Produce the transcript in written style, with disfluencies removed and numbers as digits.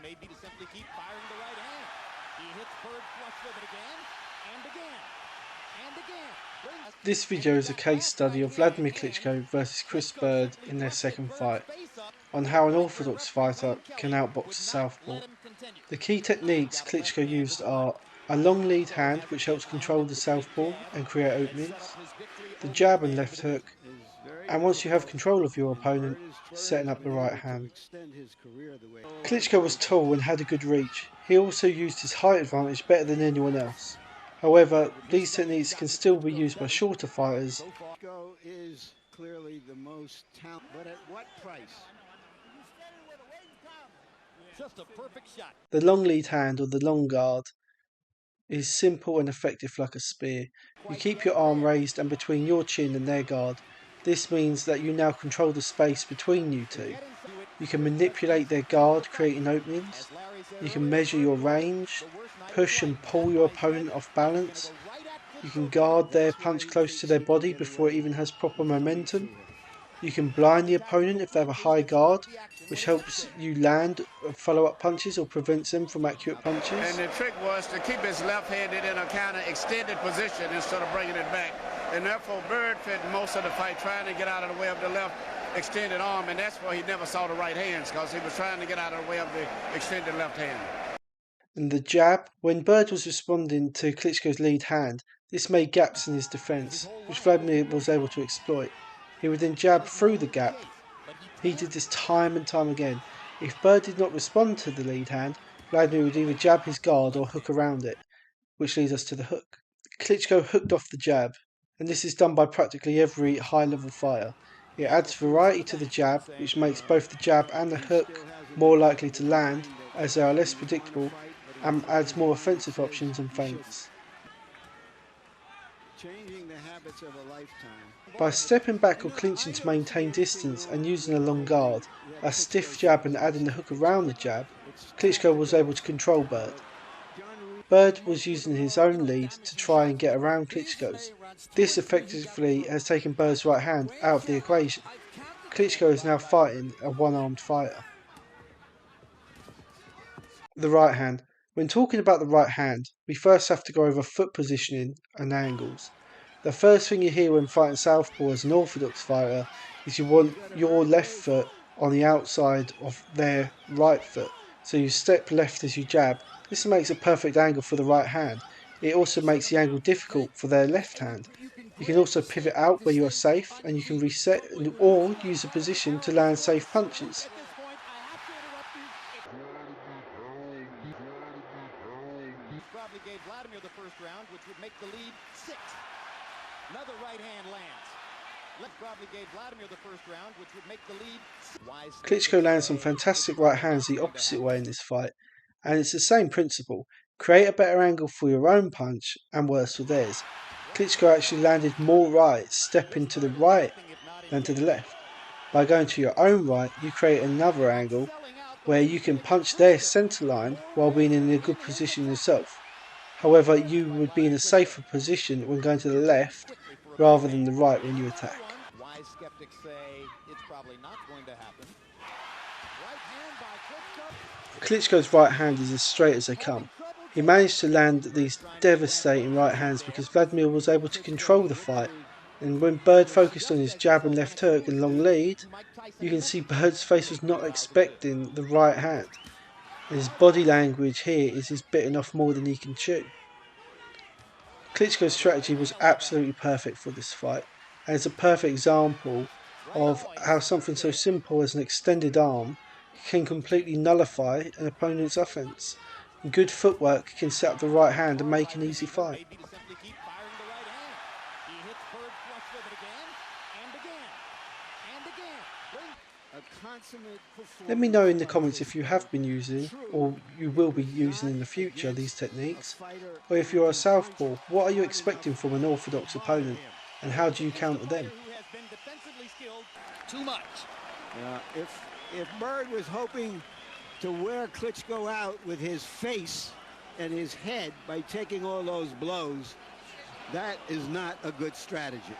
may be to simply keep firing the right hand. He hits Byrd flush with it again, and again, and again. This video is a case study of Wladimir Klitschko versus Byrd in their second fight, on how an orthodox fighter can outbox a southpaw. The key techniques Klitschko used are a long lead hand, which helps control the southpaw and create openings, the jab and left hook, and once you have control of your opponent, setting up the right hand. Klitschko was tall and had a good reach. He also used his height advantage better than anyone else. However, these techniques can still be used by shorter fighters. Is clearly the most talented, but at what price? Just a perfect shot. The long lead hand or the long guard is simple and effective like a spear. You keep your arm raised and between your chin and their guard. This means that you now control the space between you two. You can manipulate their guard, creating openings. You can measure your range, push and pull your opponent off balance. You can guard their punch close to their body before it even has proper momentum. You can blind the opponent if they have a high guard, which helps you land follow-up punches or prevents them from accurate punches. And the trick was to keep his left-handed in a kind of extended position instead of bringing it back. And therefore, Byrd spent most of the fight trying to get out of the way of the left extended arm, and that's why he never saw the right hands, because he was trying to get out of the way of the extended left hand. And the jab, when Byrd was responding to Klitschko's lead hand, this made gaps in his defence, which Wladimir was able to exploit. He would then jab through the gap. He did this time and time again. If Byrd did not respond to the lead hand, Wladimir would either jab his guard or hook around it, which leads us to the hook. Klitschko hooked off the jab, and this is done by practically every high-level fighter. It adds variety to the jab, which makes both the jab and the hook more likely to land, as they are less predictable, and adds more offensive options and feints. By stepping back or clinching to maintain distance and using a long guard, a stiff jab and adding the hook around the jab, Klitschko was able to control Byrd. Byrd was using his own lead to try and get around Klitschko's. This effectively has taken Byrd's right hand out of the equation. Klitschko is now fighting a one-armed fighter. The right hand. When talking about the right hand, we first have to go over foot positioning and angles. The first thing you hear when fighting southpaw as an orthodox fighter is you want your left foot on the outside of their right foot. So you step left as you jab. This makes a perfect angle for the right hand. It also makes the angle difficult for their left hand. You can also pivot out where you are safe, and you can reset or use a position to land safe punches. Probably gave Wladimir the first round, which would make the lead 6. Another right hand lands. Probably gave Wladimir the first round, which would make the lead 6. Klitschko lands some fantastic right hands the opposite way in this fight, and it's the same principle. Create a better angle for your own punch and worse for theirs. Klitschko actually landed more right, stepping to the right than to the left. By going to your own right, you create another angle where you can punch their centre line while being in a good position yourself. However, you would be in a safer position when going to the left rather than the right when you attack. Wise skeptics say it's probably not going to happen. Right hand by Klitschko. Klitschko's right hand is as straight as they come. He managed to land these devastating right hands because Wladimir was able to control the fight, and when Byrd focused on his jab and left hook and long lead, you can see Byrd's face was not expecting the right hand. And his body language here is he's bitten off more than he can chew. Klitschko's strategy was absolutely perfect for this fight, and it's a perfect example of how something so simple as an extended arm can completely nullify an opponent's offense. Good footwork can set up the right hand and make an easy fight. Let me know in the comments if you have been using, or you will be using in the future, these techniques, or if you're a southpaw, what are you expecting from an orthodox opponent, and how do you counter them? Too much. If Byrd was hoping to wear Klitschko out with his face and his head by taking all those blows, that is not a good strategy.